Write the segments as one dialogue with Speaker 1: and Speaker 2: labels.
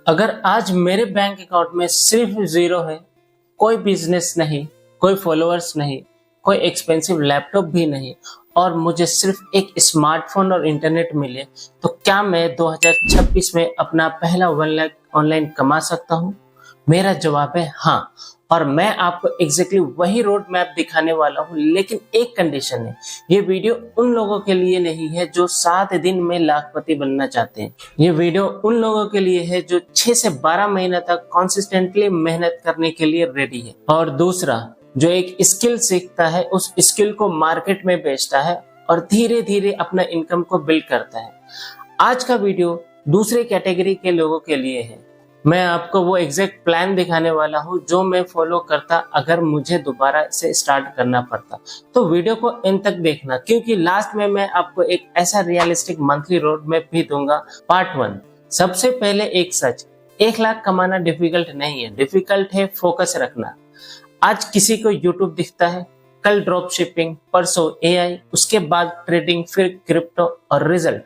Speaker 1: अगर आज मेरे बैंक अकाउंट में सिर्फ जीरो है, कोई बिजनेस नहीं, कोई फॉलोअर्स नहीं, कोई एक्सपेंसिव लैपटॉप भी नहीं और मुझे सिर्फ एक स्मार्टफोन और इंटरनेट मिले, तो क्या मैं 2026 में अपना पहला 1 लाख ऑनलाइन कमा सकता हूँ? मेरा जवाब है हाँ। और मैं आपको एग्जैक्टली वही रोड मैप दिखाने वाला हूँ, लेकिन एक कंडीशन है। ये वीडियो उन लोगों के लिए नहीं है जो 7 दिन में लाखपति बनना चाहते हैं। ये वीडियो उन लोगों के लिए है जो 6 से 12 महीने तक कॉन्सिस्टेंटली मेहनत करने के लिए रेडी है। और दूसरा, जो एक स्किल सीखता है, उस स्किल को मार्केट में बेचता है और धीरे धीरे अपना इनकम को बिल्ड करता है। आज का वीडियो दूसरे कैटेगरी के लोगों के लिए है। मैं आपको वो एग्जैक्ट प्लान दिखाने वाला हूँ जो मैं फॉलो करता अगर मुझे दोबारा से स्टार्ट करना पड़ता। तो वीडियो को एंड तक देखना, क्योंकि लास्ट में मैं आपको एक ऐसा रियलिस्टिक मंथली रोड मैप भी दूंगा। पार्ट 1। सबसे पहले एक सच, 1 लाख कमाना डिफिकल्ट नहीं है, डिफिकल्ट है फोकस रखना। आज किसी को यूट्यूब दिखता है, कल ड्रॉप शिपिंग, परसों AI, उसके बाद ट्रेडिंग, फिर क्रिप्टो और रिजल्ट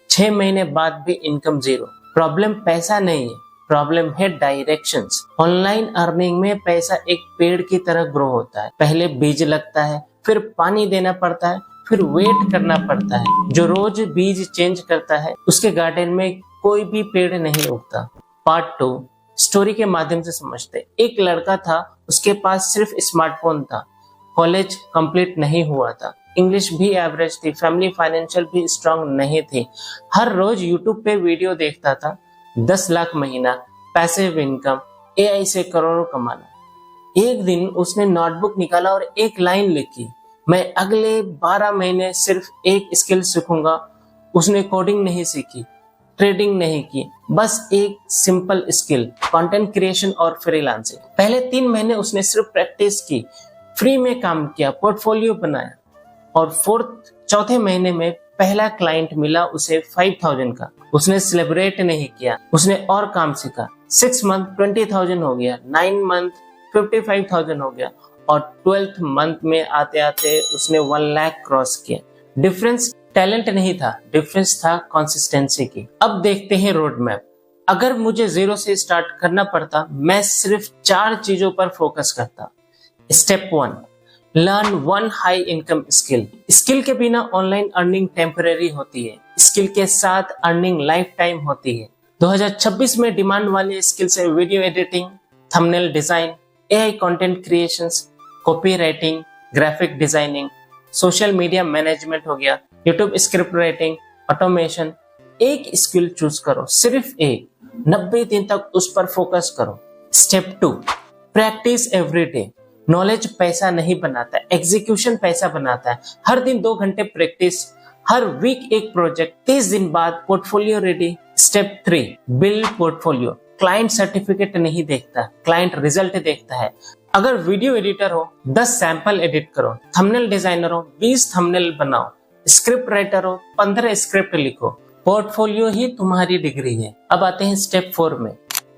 Speaker 1: 6 महीने बाद भी इनकम जीरो। प्रॉब्लम पैसा नहीं है, प्रॉब्लम है डायरेक्शंस। ऑनलाइन अर्निंग में पैसा एक पेड़ की तरह ग्रो होता है। पहले बीज लगता है, फिर पानी देना पड़ता है, फिर वेट करना पड़ता है। जो रोज बीज चेंज करता है उसके गार्डन में कोई भी पेड़ नहीं उगता। पार्ट 2 स्टोरी के माध्यम से समझते। एक लड़का था, उसके पास सिर्फ स्मार्टफोन था, कॉलेज कंप्लीट नहीं हुआ था, इंग्लिश भी एवरेज थी, फैमिली फाइनेंशियल भी स्ट्रांग नहीं थी। हर रोज यूट्यूब पे वीडियो देखता था, 10 लाख महीना, पैसिव इनकम, AI से करोड़ों कमाना। एक दिन उसने नोटबुक निकाला और एक लाइन लिखी, मैं अगले 12 महीने सिर्फ एक स्किल सीखूंगा। उसने कोडिंग नहीं सीखी, ट्रेडिंग नहीं की, बस एक सिंपल स्किल, कंटेंट क्रिएशन और फ्रीलांसिंग। पहले 3 महीने उसने सिर्फ प्रैक्टिस की, फ्री में काम किया, पोर्टफोलियो बनाया और चौथे महीने में पहला क्लाइंट मिला उसे 5000 का। उसने सेलिब्रेट नहीं किया, उसने और काम सीखा। 6 मंथ 20,000 हो गया, 9 मंथ 55,000 हो गया और 12th मंथ में आते आते उसने 1 लाख क्रॉस किया। डिफरेंस टैलेंट नहीं था, डिफरेंस था कंसिस्टेंसी की। अब देखते हैं रोड मैप। अगर मुझे जीरो से स्टार्ट करना पड़ता, मैं सिर्फ 4 चीजों पर फोकस करता। Step 1, learn 1 high income skill. Skill के बिना ऑनलाइन अर्निंग टेम्परेरी होती है, स्किल के साथ अर्निंग लाइफ टाइम होती है। 2026 में डिमांड वाली स्किल से video editing, thumbnail design, AI content creations, copy writing, graphic designing, social media management हो गया, यूट्यूब स्क्रिप्ट राइटिंग, ऑटोमेशन। एक स्किल चूज करो, सिर्फ एक, 90 दिन तक उस पर फोकस करो। Step 2, practice every day. Knowledge पैसा नहीं बनाता, एग्जीक्यूशन पैसा बनाता है। हर दिन 2 घंटे प्रैक्टिस, हर वीक एक प्रोजेक्ट, 30 दिन बाद portfolio ready. Step 3, build portfolio. Client certificate नहीं देखता, क्लाइंट रिजल्ट देखता है। अगर वीडियो एडिटर हो, 10 सैंपल एडिट करो, थंबनेल डिजाइनर हो, 20 थंबनेल बनाओ, स्क्रिप्ट राइटर हो, 15 स्क्रिप्ट लिखो। पोर्टफोलियो ही तुम्हारी डिग्री है। अब आते हैं स्टेप 4 में,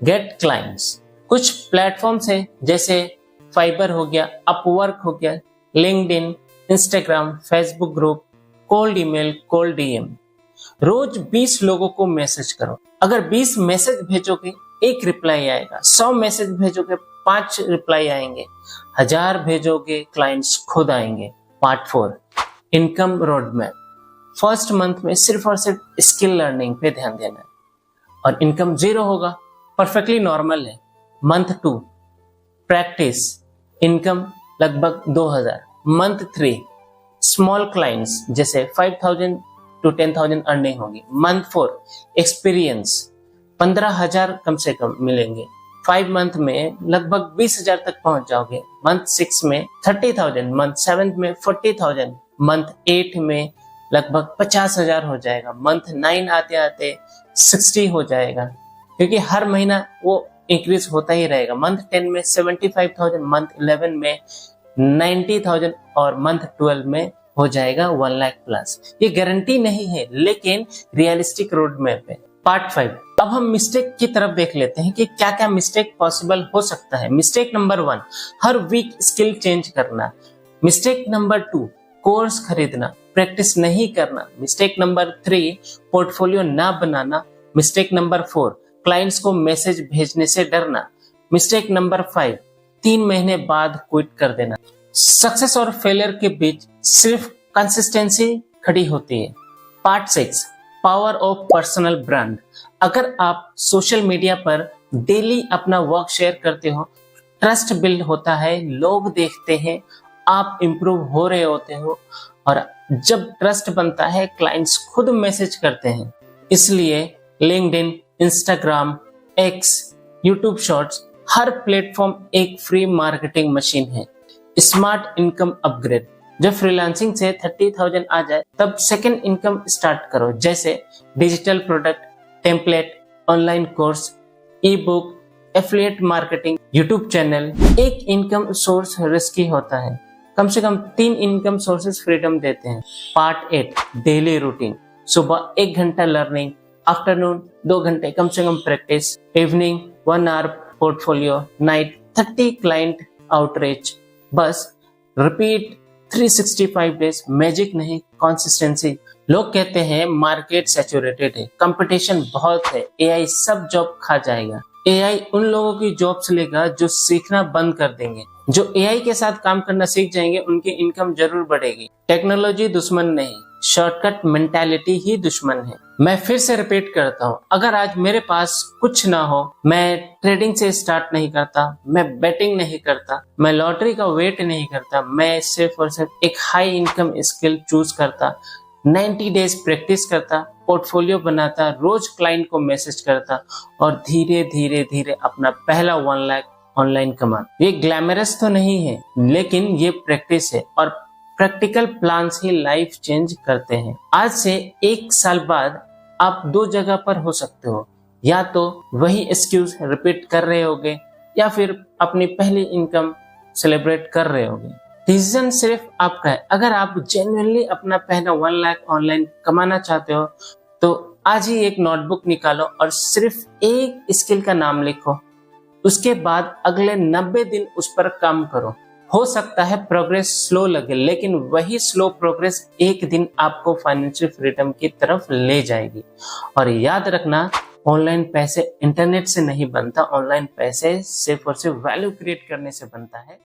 Speaker 1: गेट क्लाइंट्स। कुछ प्लेटफॉर्म्स है जैसे फाइबर हो गया, अपवर्क हो गया, LinkedIn, Instagram, Facebook group, cold email, cold DM। रोज 20 लोगों को मैसेज करो। अगर 20 मैसेज भेजोगे 1 रिप्लाई आएगा, 100 मैसेज भेजोगे 5 रिप्लाई आएंगे, 1000 भेजोगे क्लाइंट्स खुद आएंगे। Part 4, income road map. First month में सिर्फ और सिर्फ स्किल लर्निंग पे ध्यान देना है और इनकम जीरो होगा, परफेक्टली नॉर्मल है। मंथ 2, प्रैक्टिस, इनकम लगभग 2000। मंथ 3, स्मॉल क्लाइंट्स जैसे 5000 to 10,000 अर्निंग होगी। मंथ 4, एक्सपीरियंस, 15,000 कम से कम मिलेंगे। 5 मंथ में लगभग 20,000 तक पहुंच जाओगे। मंथ 6 में 30,000, मंथ 7 में 40,000, मंथ 8 में लगभग 50,000 हो जाएगा। मंथ 9 आते आते 60 हो जाएगा, क्योंकि हर महीना वो इंक्रीज होता ही रहेगा। मंथ 10 में 75,000, मंथ 11 में 90,000 और मंथ 12 में हो जाएगा 1 लाख प्लस। ये गारंटी नहीं है, लेकिन रियलिस्टिक रोड मैप है। पार्ट 5, अब हम मिस्टेक की तरफ देख लेते हैं कि क्या क्या मिस्टेक पॉसिबल हो सकता है। मिस्टेक नंबर 1, हर वीक स्किल चेंज करना। मिस्टेक नंबर 2, कोर्स खरीदना, प्रैक्टिस नहीं करना। मिस्टेक नंबर 3, पोर्टफोलियो ना बनाना। मिस्टेक नंबर 4, क्लाइंट्स को मैसेज भेजने से डरना। मिस्टेक नंबर 5, 3 महीने बाद क्विट कर देना। सक्सेस और फेलियर के बीच सिर्फ कंसिस्टेंसी खड़ी होती है। Part 6, power of personal brand. अगर आप सोशल मीडिया पर डेली अपना वर्क शेयर करते हो, ट्रस्ट बिल्ड होता है, लोग देखते हैं आप इम्प्रूव हो रहे होते हो, और जब ट्रस्ट बनता है क्लाइंट्स खुद मैसेज करते हैं। इसलिए LinkedIn, Instagram, X, YouTube shorts, हर प्लेटफॉर्म एक फ्री मार्केटिंग मशीन है। Smart income upgrade. जब फ्रीलांसिंग से 30,000 आ जाए तब सेकंड इनकम स्टार्ट करो, जैसे digital product, template, online course, ई book, affiliate marketing, YouTube channel. एक इनकम सोर्स रिस्की होता है, कम से कम 3 इनकम सोर्सेस फ्रीडम देते हैं। Part 8, daily routine. सुबह 1 घंटा लर्निंग, आफ्टरनून 2 घंटे कम से कम practice, evening 1 hour portfolio, night 30 client outreach. बस रिपीट 365 डेज। मैजिक नहीं, कंसिस्टेंसी। लोग कहते हैं मार्केट सैचुरेटेड है, कंपटीशन बहुत है, एआई सब जॉब खा जाएगा। एआई उन लोगों की जॉब्स लेगा जो सीखना बंद कर देंगे। जो एआई के साथ काम करना सीख जाएंगे उनकी इनकम जरूर बढ़ेगी। टेक्नोलॉजी दुश्मन नहीं, शॉर्टकट मेंटालिटी ही दुश्मन है। मैं फिर से रिपीट करता हूँ, अगर आज मेरे पास कुछ ना हो, मैं ट्रेडिंग से स्टार्ट नहीं करता, मैं बैटिंग नहीं करता, मैं लॉटरी का वेट नहीं करता, मैं सिर्फ और सिर्फ एक हाई इनकम स्किल चूज करता, 90 डेज प्रैक्टिस करता, पोर्टफोलियो बनाता, रोज क्लाइंट को मैसेज करता और धीरे धीरे धीरे अपना पहला 1 लाख ऑनलाइन कमा। ये ग्लैमरस तो नहीं है, लेकिन ये प्रैक्टिस है, और प्रैक्टिकल प्लान्स ही लाइफ चेंज करते हैं। आज से 1 साल बाद आप 2 जगह पर हो सकते हो, या तो वही एक्सक्यूज रिपीट कर रहे होगे या फिर अपनी पहली इनकम सेलिब्रेट कर रहे होगे। डिसीजन सिर्फ आपका है। अगर आप जेन्युइनली अपना पहला 1 लाख ऑनलाइन कमाना चाहते हो तो आज ही एक नोटबुक निकालो और सिर्फ एक स्किल का नाम लिखो। उसके बाद अगले 90 दिन उस पर काम करो। हो सकता है प्रोग्रेस स्लो लगे, लेकिन वही स्लो प्रोग्रेस एक दिन आपको फाइनेंशियल फ्रीडम की तरफ ले जाएगी। और याद रखना, ऑनलाइन पैसे इंटरनेट से नहीं बनता, ऑनलाइन पैसे सिर्फ और सिर्फ वैल्यू क्रिएट करने से बनता है।